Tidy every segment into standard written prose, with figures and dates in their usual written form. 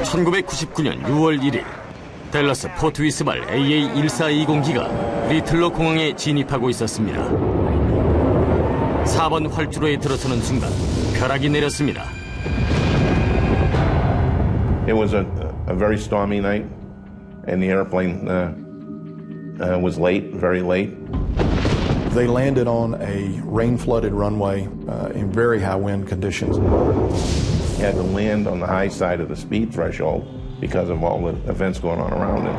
1999년 6월 1일 댈러스 포트위스발 AA-1420기가 리틀러 공항에 진입하고 있었습니다. 4번 활주로에 들어서는 순간 벼락이 내렸습니다. It was a very stormy night, and the airplane was late, very late. They landed on a rain-flooded runway in very high wind conditions. He had to land on the high side of the speed threshold because of all the events going on around him.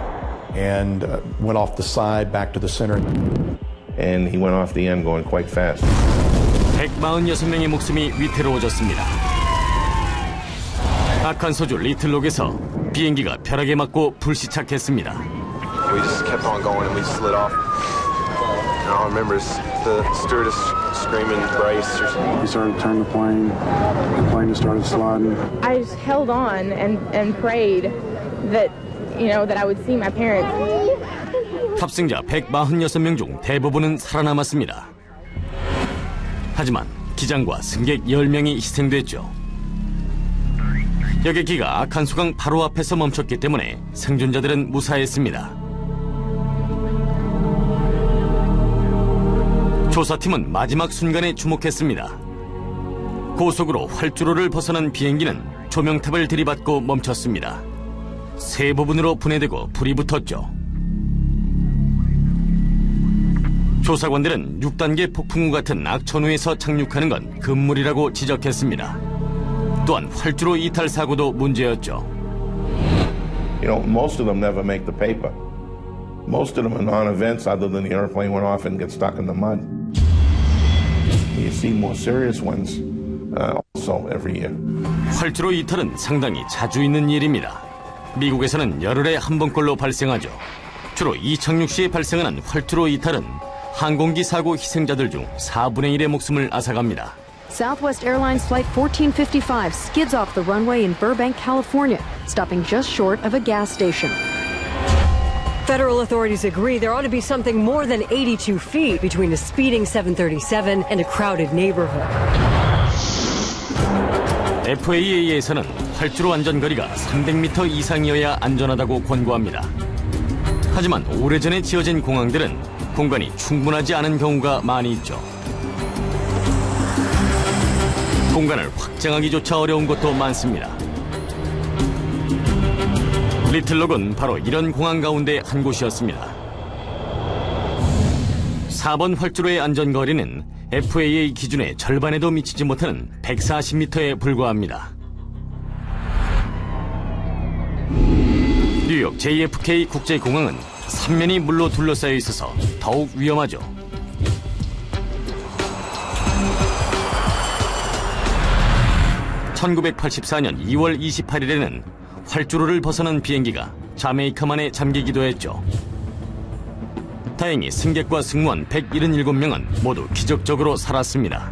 And went off the side back to the center. And he went off the end going quite fast. 146명의 목숨이 위태로워졌습니다. 악한 소주 리틀록에서 비행기가 벼락에 맞고 불시착했습니다. We just kept on going and we slid off. And all I remember is the stewardess screaming, brace or something. We started to turn the plane just started sliding. I just held on and prayed that, that I would see my parents. 탑승자 146명 중 대부분은 살아남았습니다. 하지만 기장과 승객 10명이 희생됐죠. 여객기가 아칸수강 바로 앞에서 멈췄기 때문에 생존자들은 무사했습니다. 조사팀은 마지막 순간에 주목했습니다. 고속으로 활주로를 벗어난 비행기는 조명탑을 들이받고 멈췄습니다. 세 부분으로 분해되고 불이 붙었죠. 조사관들은 6단계 폭풍우 같은 악천후에서 착륙하는 건 금물이라고 지적했습니다. 또한 활주로 이탈 사고도 문제였죠. Most of them never make the paper. Most of them are non-events other than the airplane went off and get stuck in the mud. You see more serious ones also every year. 활주로 이탈은 상당히 자주 있는 일입니다. 미국에서는 열흘에 한 번꼴로 발생하죠. 주로 이착륙 시에 발생하는 활주로 이탈은 항공기 사고 희생자들 중 4분의 1의 목숨을 앗아갑니다. Southwest Airlines Flight 1455 skids off the runway in Burbank, California, stopping just short of a gas station. Federal authorities agree there ought to be something more than 82 feet between a speeding 737 and a crowded neighborhood. FAA에서는 활주로 안전거리가 300m 이상이어야 안전하다고 권고합니다. 하지만 오래전에 지어진 공항들은 공간이 충분하지 않은 경우가 많이 있죠. 공간을 확장하기조차 어려운 곳도 많습니다. 리틀록은 바로 이런 공항 가운데 한 곳이었습니다. 4번 활주로의 안전거리는 FAA 기준의 절반에도 미치지 못하는 140m에 불과합니다. 뉴욕 JFK 국제공항은 3면이 물로 둘러싸여 있어서 더욱 위험하죠. (1984년 2월 28일에는) 활주로를 벗어난 비행기가 자메이카만에 잠기기도 했죠. 다행히 승객과 승무원 177명은 모두 기적적으로 살았습니다.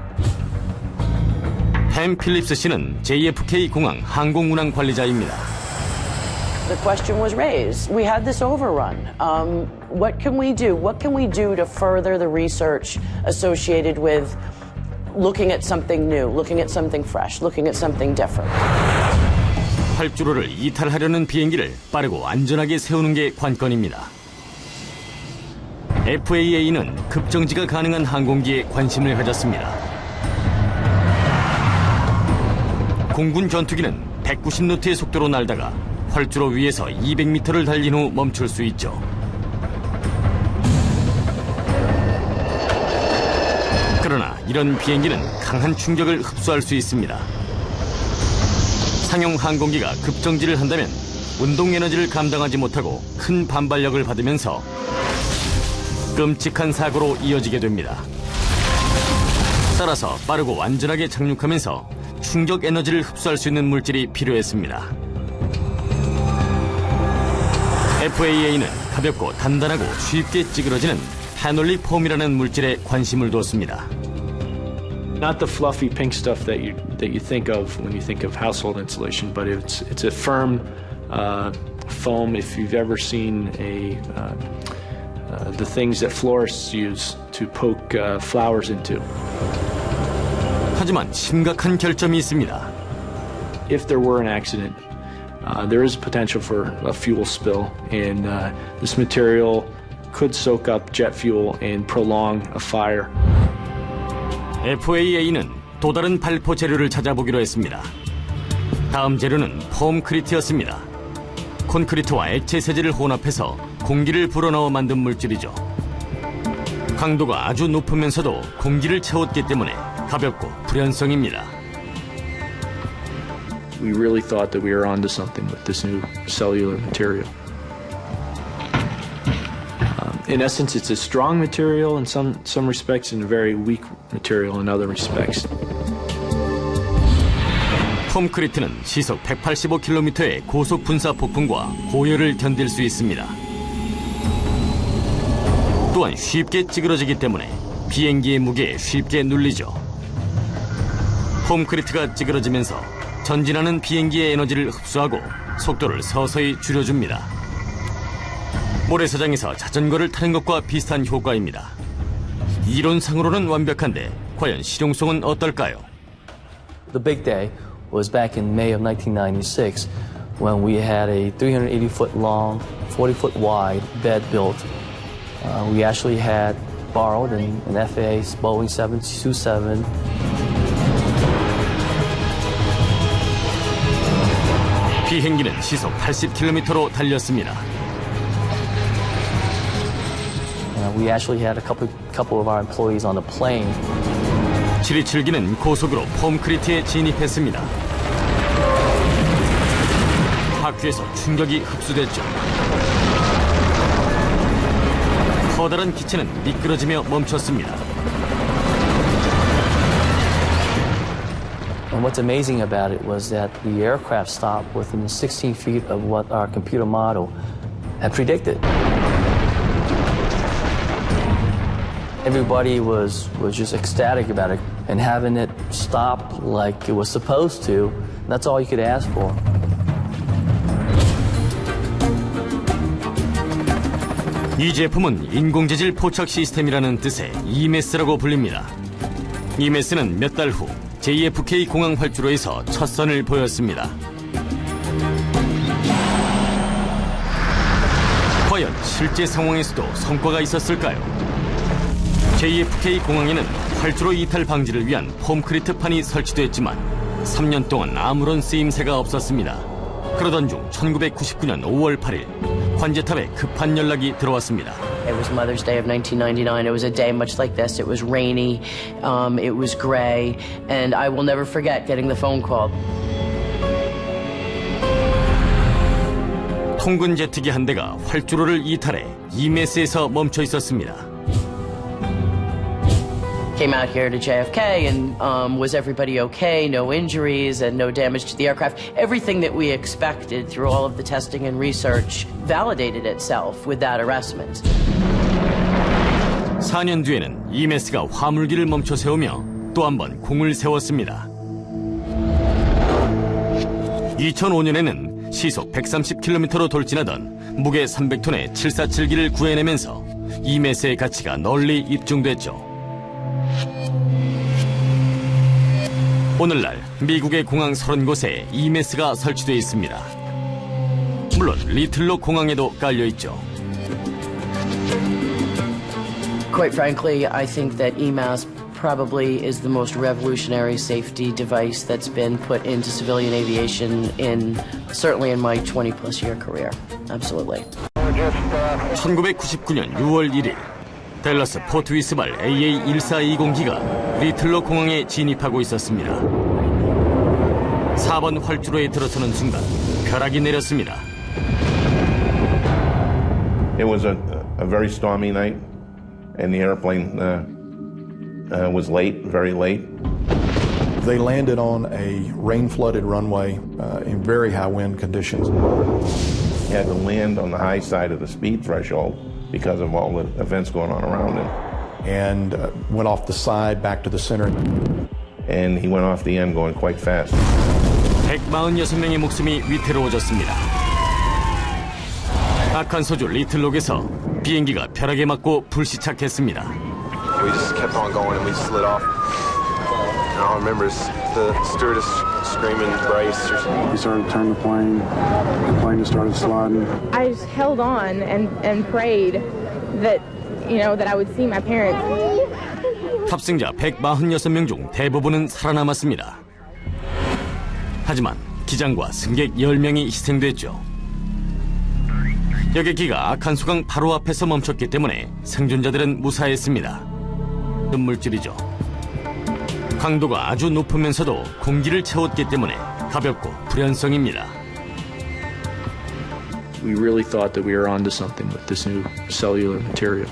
햄 필립스 씨는 JFK 공항 항공운항 관리자입니다. The question was raised. We had this overrun. What can we do? What can we do to further the research associated with looking at something new, looking at something fresh, looking at something different? 활주로를 이탈하려는 비행기를 빠르고 안전하게 세우는 게 관건입니다. FAA는 급정지가 가능한 항공기에 관심을 가졌습니다. 공군 전투기는 190노트의 속도로 날다가 활주로 위에서 200m를 달린 후 멈출 수 있죠. 그러나 이런 비행기는 강한 충격을 흡수할 수 있습니다. 상용 항공기가 급정지를 한다면 운동 에너지를 감당하지 못하고 큰 반발력을 받으면서 끔찍한 사고로 이어지게 됩니다. 따라서 빠르고 안전하게 착륙하면서 충격 에너지를 흡수할 수 있는 물질이 필요했습니다. FAA는 가볍고 단단하고 쉽게 찌그러지는 패널리 폼이라는 물질에 관심을 뒀습니다. Not the fluffy pink stuff that you think of when you think of household insulation, but it's a firm foam. If you've ever seen the things that florists use to poke flowers into. 하지만 심각한 결점이 있습니다. If there were an accident, there is potential for a fuel spill, and this material could soak up jet fuel and prolong a fire. FAA는 또 다른 발포 재료를 찾아보기로 했습니다. 다음 재료는 폼크리트였습니다. 콘크리트와 액체 세제를 혼합해서 공기를 불어넣어 만든 물질이죠. 강도가 아주 높으면서도 공기를 채웠기 때문에 가볍고 불연성입니다. We really thought that we were onto something with this new cellular material. In essence, it's a strong material in some respects and a very weak material in other respects. 폼크리트는 시속 185km의 고속 분사 폭풍과 고열을 견딜 수 있습니다. 또한 쉽게 찌그러지기 때문에 비행기의 무게에 쉽게 눌리죠. 폼크리트가 찌그러지면서 전진하는 비행기의 에너지를 흡수하고 속도를 서서히 줄여줍니다. 모래사장에서 자전거를 타는 것과 비슷한 효과입니다. 이론상으로는 완벽한데 과연 실용성은 어떨까요? The big day was back in May of 1996 when we had a 380-foot long, 40-foot wide bed built. We actually had borrowed an FAA Boeing 727. 비행기는 시속 80km로 달렸습니다. We actually had a couple of our employees on the plane. 727기는 고속으로 폼크리트에 진입했습니다. 바퀴에서 충격이 흡수됐죠. 커다란 기체는 미끄러지며 멈췄습니다. And what's amazing about it was that the aircraft stopped within 16 feet of what our computer model had predicted. Everybody was just ecstatic about it, and having it stop like it was supposed to, that's all you could ask for. 이 제품은 인공재질 포착 시스템이라는 뜻의 EMS라고 불립니다. EMS는 몇 달 후 JFK 공항 활주로에서 첫 선을 보였습니다. 과연 실제 상황에서도 성과가 있었을까요? JFK 공항에는 활주로 이탈 방지를 위한 폼크리트판이 설치됐지만 3년 동안 아무런 쓰임새가 없었습니다. 그러던 중 1999년 5월 8일 관제탑에 급한 연락이 들어왔습니다. It was Mother's Day of 1999. It was a day much like this. It was rainy, it was gray, and I will never forget getting the phone call. 통근 제트기 한 대가 활주로를 이탈해 EMS에서 멈춰 있었습니다. Came out here to JFK and was everybody okay? No injuries and no damage to the aircraft. Everything that we expected through all of the testing and research validated itself with that arrestment. 4년 뒤에는 EMS가 화물기를 멈춰 세우며 또 한 번 공을 세웠습니다. 2005년에는 시속 130km로 돌진하던 무게 300톤의 747기를 구해내면서 EMS의 가치가 널리 입증됐죠. 오늘날 미국의 공항 30곳에 EMS가 설치되어 있습니다. 물론 리틀록 공항에도 깔려있죠. Quite frankly, I think that EMAS probably is the most revolutionary safety device that's been put into civilian aviation certainly in my 20-plus year career. Absolutely. 1999년 6월 1일 댈러스 포트 위스발 AA1420기가 리틀록 공항에 진입하고 있었습니다. 4번 활주로에 들어서는 순간 벼락이 내렸습니다. It was a very stormy night, and the airplane was late, very late. They landed on a rain-flooded runway in very high wind conditions. He had to land on the high side of the speed threshold because of all the events going on around him. And went off the side back to the center. And he went off the end going quite fast. 146명의 목숨이 위태로워졌습니다. 악한 소주 리틀록에서 비행기가 벼락에 맞고 불시착했습니다. We just kept on going and we slid off. I And all I remember is the stewardess screaming, brace or something. We started to turn the plane just started sliding. I just held on and prayed that, that I would see my parents. 탑승자 146명 중 대부분은 살아남았습니다. 하지만 기장과 승객 10명이 희생됐죠. 여객기가 아칸수강 바로 앞에서 멈췄기 때문에 생존자들은 무사했습니다. 물질이죠. 강도가 아주 높으면서도 공기를 채웠기 때문에 가볍고 불연성입니다. We really thought that we were onto something with this new cellular material.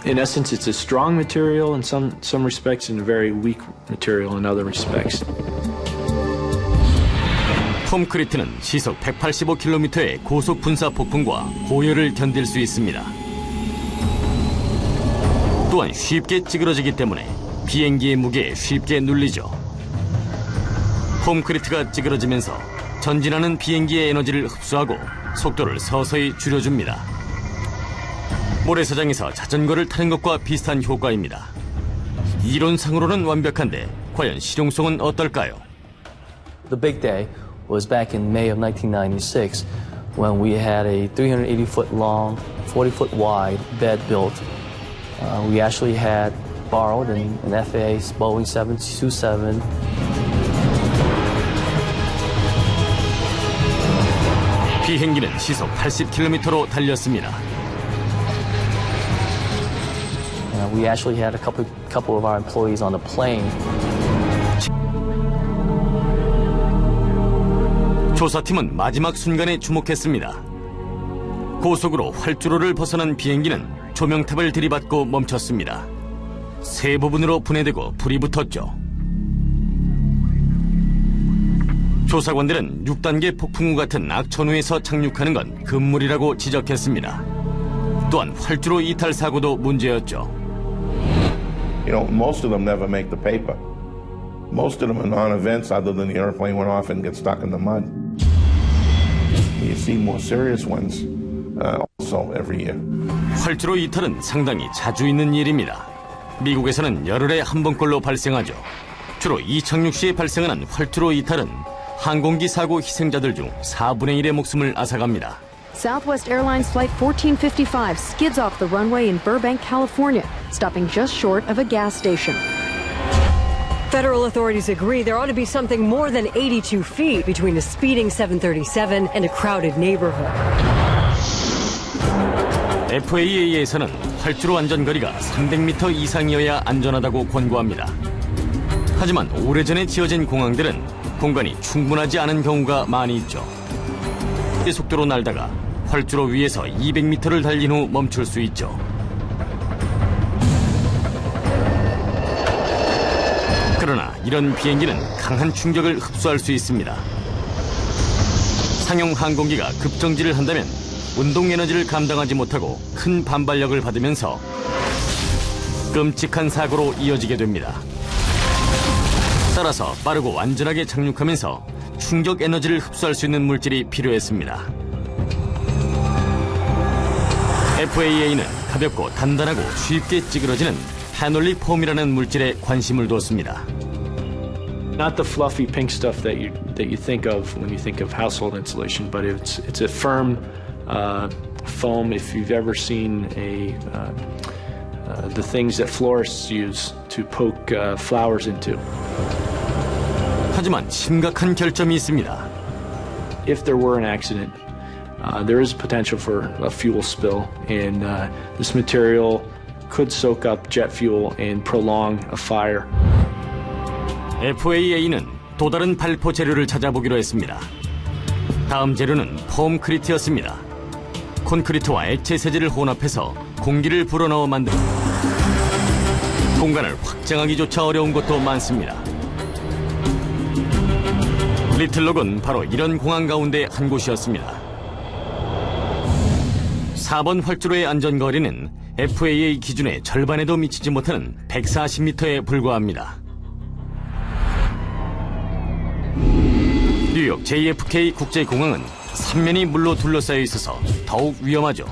In essence, it's a strong material in some respects and a very weak material in other respects. 폼크리트는 시속 185km의 고속 분사 폭풍과 고열을 견딜 수 있습니다. 또한 쉽게 찌그러지기 때문에 비행기의 무게에 쉽게 눌리죠. 폼크리트가 찌그러지면서 전진하는 비행기의 에너지를 흡수하고 속도를 서서히 줄여줍니다. 모래사장에서 자전거를 타는 것과 비슷한 효과입니다. 이론상으로는 완벽한데 과연 실용성은 어떨까요? The big day was back in May of 1996 when we had a 380-foot long, 40-foot wide bed built. We actually had borrowed an FAA Boeing 727. 비행기는 시속 80km로 달렸습니다. We actually had a couple of our employees on the plane. 조사팀은 마지막 순간에 주목했습니다. 고속으로 활주로를 벗어난 비행기는 조명탑을 들이받고 멈췄습니다. 세 부분으로 분해되고 불이 붙었죠. 조사관들은 6단계 폭풍우 같은 악천후에서 착륙하는 건 금물이라고 지적했습니다. 또한 활주로 이탈 사고도 문제였죠. Most of them never make the paper. Most of them are non-events other than the airplane went off and get stuck in the mud. You see more serious ones also every year. 활주로 이탈은 상당히 자주 있는 일입니다. 미국에서는 열흘에 한 번꼴로 발생하죠. 주로 이착륙 시에 발생하는 활주로 이탈은 항공기 사고 희생자들 중 4분의 1의 목숨을 앗아갑니다. Southwest Airlines Flight 1455 skids off the runway in Burbank, California, stopping just short of a gas station. Federal authorities agree there ought to be something more than 82 feet between a speeding 737 and a crowded neighborhood. FAA에서는 활주로 안전거리가 300m 이상이어야 안전하다고 권고합니다. 하지만 오래전에 지어진 공항들은 공간이 충분하지 않은 경우가 많이 있죠. 이 속도로 날다가 활주로 위에서 200m를 달린 후 멈출 수 있죠. 그러나 이런 비행기는 강한 충격을 흡수할 수 있습니다. 상용 항공기가 급정지를 한다면 운동 에너지를 감당하지 못하고 큰 반발력을 받으면서 끔찍한 사고로 이어지게 됩니다. 따라서 빠르고 안전하게 착륙하면서 충격 에너지를 흡수할 수 있는 물질이 필요했습니다. FAA는 가볍고 단단하고 쉽게 찌그러지는 해놀리 폼이라는 물질에 관심을 두었습니다. Not the fluffy pink stuff that you think of when you think of household insulation, but it's a firm foam. If you've ever seen the things that florists use to poke flowers into. 하지만 심각한 결점이 있습니다. If there were an accident, there is potential for a fuel spill, and this material could soak up jet fuel and prolong a fire. FAA는 또 다른 발포 재료를 찾아보기로 했습니다. 다음 재료는 폼크리트였습니다. 콘크리트와 액체 세제를 혼합해서 공기를 불어넣어 만든 공간을 확장하기조차 어려운 곳도 많습니다. 리틀록은 바로 이런 공항 가운데 한 곳이었습니다. 4번 활주로의 안전거리는 FAA 기준의 절반에도 미치지 못하는 140m에 불과합니다. 뉴욕 JFK 국제공항은 3면이 물로 둘러싸여 있어서 더욱 위험하죠.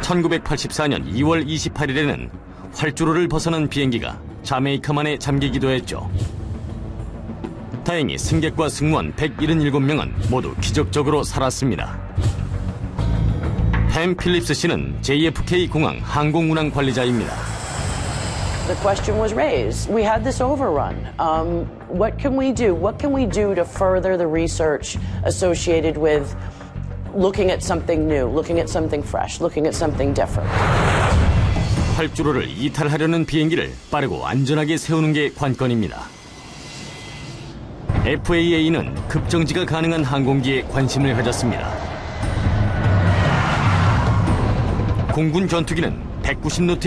1984년 2월 28일에는 활주로를 벗어난 비행기가 자메이카만에 잠기기도 했죠. 다행히 승객과 승무원 177명은 모두 기적적으로 살았습니다. 햄 필립스 씨는 JFK 공항 항공운항 관리자입니다. The question was raised. We had this overrun. What can we do? What can we do to further the research associated with looking at something new, looking at something fresh, looking at something different? 활주로를 이탈하려는 비행기를 빠르고 안전하게 세우는 게 관건입니다. FAA는 급정지가 가능한 항공기에 관심을 가졌습니다. 공군 전투기는 190노트